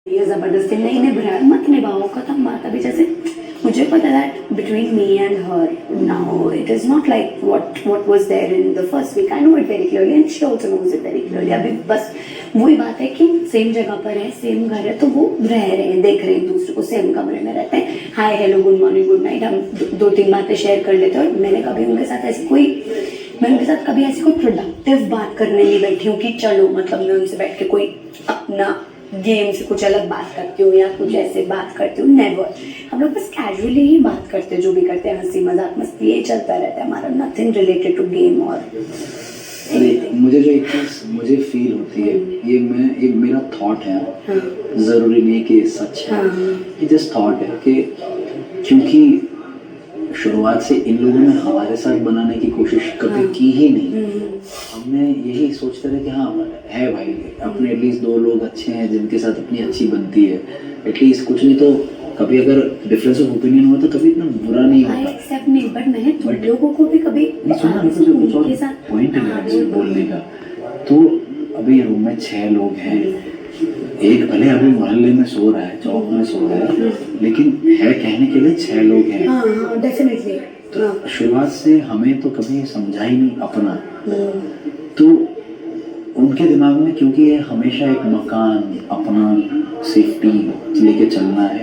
ये जबरदस्ती नहीं निभाया मत निभाओ, खत्म बात। अभी जैसे मुझे पता है that between me and her now it is not like what was there in the first week. I know it very clearly and she also knows it very clearly. अभी बस वही बात है कि सेम जगह पर है, सेम घर है, तो वो रह रहे हैं, देख रहे हैं एक दूसरे को, सेम कमरे में रहते हैं, hi hello good morning good night, हम दो तीन बातें शेयर कर लेते हैं। और मैंने कभी उनके साथ ऐसी कोई प्रोडक्टिव बात करने नहीं बैठी हूँ कि चलो मतलब मैं उनसे बैठ के कोई अपना गेम से कुछ अलग बात करती हूँ या कुछ ऐसे बात करती हूँ, नेवर। हम लोग बस कैजुअली ही बात करते हैं, जो भी करते हैं, हंसी मजाक मस्ती यही चलता रहता है हमारा, नथिंग रिलेटेड टू गेम। और मुझे जो एक चीज मुझे फील होती है, ये मेरा थॉट है, जरूरी नहीं कि सच है, ये जस्ट थॉट है कि क्योंकि शुरुआत से इन लोगों ने हमारे साथ बनाने की कोशिश कभी की ही नहीं। हमने यही सोचते थे कि हाँ है भाई, अपने एटलीस्ट दो लोग अच्छे हैं जिनके साथ अपनी अच्छी बनती है, एटलीस्ट कुछ नहीं तो कभी अगर डिफरेंस ऑफ ओपिनियन हुआ तो कभी इतना बुरा नहीं होता। एक्सेप्ट नहीं, बट मैंने तुम लोगों को भी कभी सुना कुछ और पॉइंट है बोलने का। तो अभी रूम में 6 लोग हैं, एक भले अभी मोहल्ले में सो रहा है, चौक में सो रहा है, लेकिन है कहने के लिए 6 लोग हैं। हाँ डेफिनेटली। तो शुरुआत से हमें तो कभी समझा ही नहीं अपना, तो उनके दिमाग में क्योंकि ये हमेशा एक मकान अपना सेफ्टी लेके चलना है।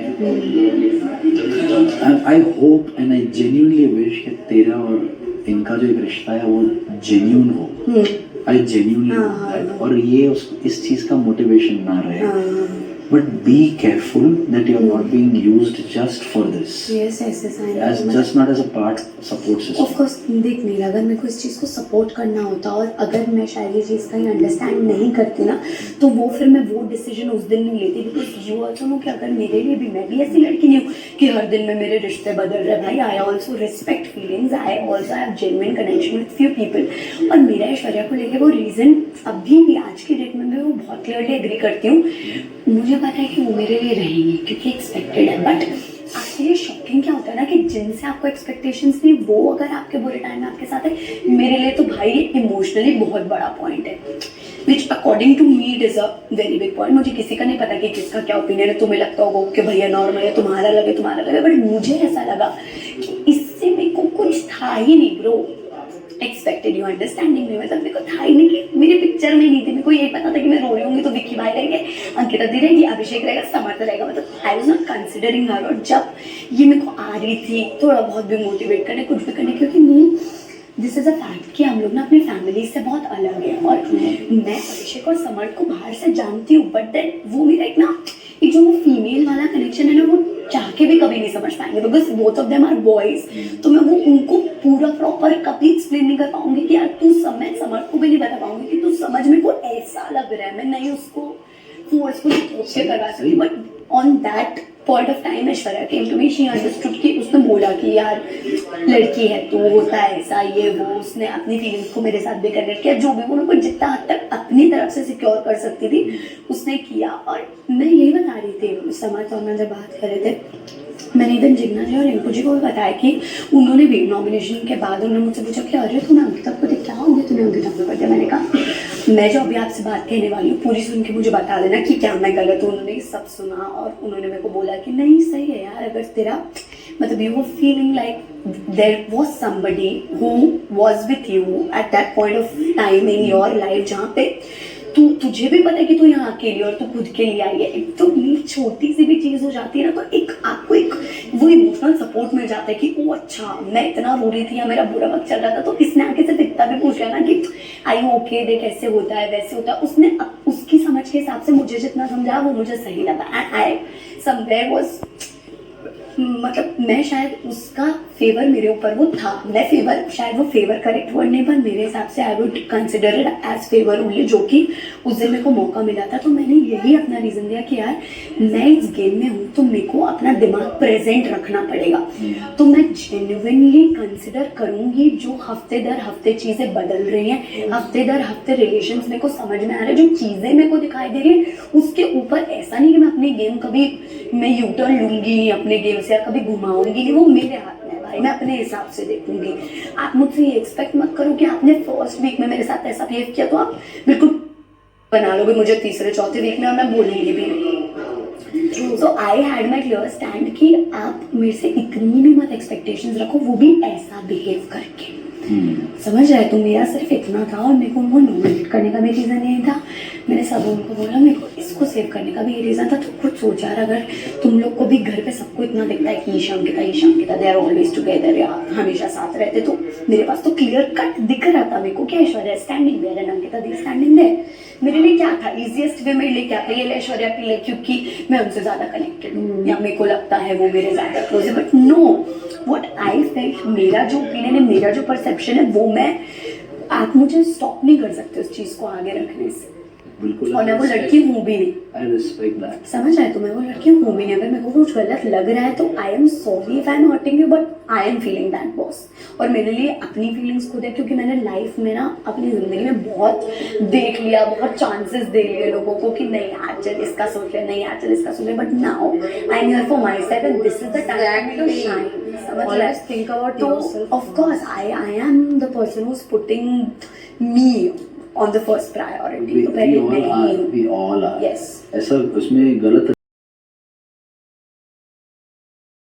I hope and I genuinely wish कि तेरा और इनका जो एक रिश्ता है वो जेन्युइन हो। आई जेन्युइनली, और ये इस चीज का मोटिवेशन ना रहे, but be careful that you're not being used just for this. Yes, I know. As just not as a part support system. Of course, देख नहीं, अगर मेरे को इस चीज़ को सपोर्ट करना होता और अगर मैं शायद ये चीज़ कहीं अंडरस्टैंड नहीं करती ना, तो वो फिर मैं वो डिसीजन उस दिन नहीं लेती। बिकॉज यू ऑल्सो नो कि अगर मेरे लिए भी, मैं भी ऐसी लड़की नहीं हूँ कि हर दिन में मेरे रिश्ते बदल रहे भाई। I also respect feelings, I also have genuine connection with few people. और मेरा ऐश्वर्या को लेके वो रीज़न अभी भी आज की डेट में मैं वो बहुत क्लियरली एग्री करती हूँ। मुझे पता है कि वो मेरे लिए रहेंगी क्योंकि एक्सपेक्टेड है, बट आपके लिए शॉकिंग क्या होता है ना कि जिनसे आपको एक्सपेक्टेशंस नहीं, वो अगर आपके बुरे टाइम में आपके साथ है, मेरे लिए तो भाई इमोशनली बहुत बड़ा पॉइंट है, which according to me it is a very big point. मुझे किसी का नहीं पता कि किसका क्या ओपिनियन है, तुम्हें लगता होगा कि भैया नॉर्मल है, तुम्हारा लगे, बट मुझे ऐसा लगा कि इससे मेरे को कुछ था ही नहीं ब्रो। एक्सपेक्टेड, यू अंडरस्टैंडिंग में, मतलब मेरे को था ही नहीं कि मेरी पिक्चर में नहीं थी। मेरे को यही पता था कि मैं रो रही हूँगी तो विक्की भाई रहेंगे, अंकिता दी रहेगी, अभिषेक रहेगा, समर्थ रहेगा, मतलब आई वाज नॉट कंसिडरिंग हर। और जब ये मेरे को आ रही थी थोड़ा बहुत भी मोटिवेट करने, कुछ भी करने, क्योंकि नहीं, दिस इज अ फैक्ट कि हम लोग ना अपनी फैमिली से बहुत अलग है। और मैं अभिषेक और समर्थ को बाहर से जानती हूँ, बट देन वो मेरा एक जो वो फीमेल वाला कनेक्शन है ना, वो चाह के भी कभी नहीं समझ पाएंगे, because both of them are boys. तो मैं वो उनको पूरा प्रॉपर कभी एक्सप्लेन नहीं कर पाऊंगी कि यार तू मैं समर्थ को भी नहीं बता पाऊंगी कि तू समझ में को ऐसा लग रहा है, मैं नहीं उसको फोर्सफुली करवा सकती। But on that point of time Aishwarya came to me, she understood कि उसने बोला कि यार लड़की है तो होता है ऐसा, ये वो। उसने अपनी फीलिंग्स को मेरे साथ भी कनेक्ट किया, जो भी वो उनको जितना हद तक अपनी तरफ से सिक्योर कर सकती थी उसने किया। और मैं यही बता रही थी, समर्थ और मैं जब बात कर रहे थे, मैंने इधर जिग्ना जी और रिंकू जी को भी बताया कि उन्होंने भी नॉमिनेशन के बाद उन्होंने मुझसे पूछा कि अरे तूने अंकिता को देख क्या हो गया, तूने अंकिता को कर दिया। मैंने कहा मैं जो अभी आपसे बात कहने वाली हूँ पूरी सुन के मुझे बता देना कि क्या मैं गलत हूँ। उन्होंने सब सुना और उन्होंने मेरे को बोला कि नहीं सही है यार, अगर तेरा मतलब you were feeling like there was somebody who was with you at that point of time in your life, जहाँ पे तुझे भी पता है कि तू यहाँ अकेली और तू खुद के लिए आई है। एक तो छोटी सी भी चीज हो जाती है ना, तो एक आपको एक वो इमोशनल सपोर्ट मिल जाता है कि ओ अच्छा मैं इतना रो रही थी या मेरा बुरा वक्त चल रहा था, तो इसने आके सिर्फ इतना भी पूछ लिया ना कि आई ओके देख ऐसे होता है वैसे होता है। उसने उसकी समझ के हिसाब से मुझे जितना समझा वो मुझे सही लगा। एंड आई समवेयर वाज, मतलब मैं शायद उसका फेवर मेरे ऊपर वो था, मैं फेवर, शायद वो फेवर करेक्ट वर्ड नहीं, पर मेरे हिसाब से I would consider it as favour only, जो कि उस दिन मेरे को मौका मिला था। तो मैंने यही अपना रीज़न दिया कि यार मैं इस गेम में हूँ तो मेरे को अपना दिमाग प्रेजेंट रखना पड़ेगा। तो मैं जेन्युइनली कंसिडर करूँगी जो हफ्ते दर हफ्ते चीज़ें बदल रही हैं, हफ्ते दर हफ्ते रिलेशंस मेरे को समझ में आ रहे हैं, जो चीज़ें मेरे को दिखाई दे रही है उसके ऊपर ऐसा नहीं कि मैं अपनी गेम कभी मैं यू टर्न लूँगी अपने गेम से या कभी घुमाऊंगी नहीं, वो मेरे हाथ में है भाई, मैं अपने हिसाब से देखूंगी। आप मुझसे ये एक्सपेक्ट मत करो कि आपने फर्स्ट वीक में मेरे साथ ऐसा बिहेव किया तो आप बिल्कुल बना लोगे मुझे तीसरे चौथे वीक में, और मैं बोलूंगी भी नहीं। So I had my clear stand कि आप मेरे से इतनी भी मत एक्सपेक्टेशंस रखो, वो भी ऐसा बिहेव करके। समझ रहे? तो मेरा सिर्फ इतना था और मेरे को उनको नॉमिनेट करने का भी रीज़न यही था। मैंने सब उनको बोला मेरे को इसको सेव करने का भी ये रीज़न था। तो खुद सोच यार, अगर तुम लोग को भी घर पे सबको इतना दिखता है कि Isha Ankita they are always together या हमेशा साथ रहते, तो मेरे पास तो क्लियर कट दिख रहा था मेरे को क्या Aishwarya standing there and Ankita di standing there. मेरे लिए क्या था इजीएस्ट वे मेरे लिए क्या था, ये ले ऐश्वर्या के लिए क्योंकि मैं उनसे ज़्यादा कनेक्टेड हूँ या मेरे को लगता है वो मेरे ज़्यादा क्लोज है। But no, what I felt, मेरा जो ओपिनियन है, मेरा जो परसेप्शन है, वो मैं, आप मुझे स्टॉप नहीं कर सकते उस चीज़ को आगे रखने से। बिल्कुल। और मैं वो लड़की हूँ भी नहीं, आई रिस्पेक्ट दैट। समझ आए? तो मैं वो लड़की हूँ भी नहीं। अगर मेरे को कुछ गलत लग रहा है तो I am sorry if I am hurting you, but I am feeling that boss. और मेरे लिए अपनी फीलिंग्स खुद है, क्योंकि मैंने लाइफ में ना अपनी ज़िंदगी में बहुत देख लिया, बहुत चांसेस दे लिए लोगों को कि नहीं यार चल इसका सोच ले, नहीं यार चल इसका सोच ले, but now I am here for myself and this is the time to shine. समझ रहे? think about तो yourself. Of course I am the person who is putting me on the first priority. तो पहले मैं ही हूँ। we all are। Yes. ऐसा उसमें गलत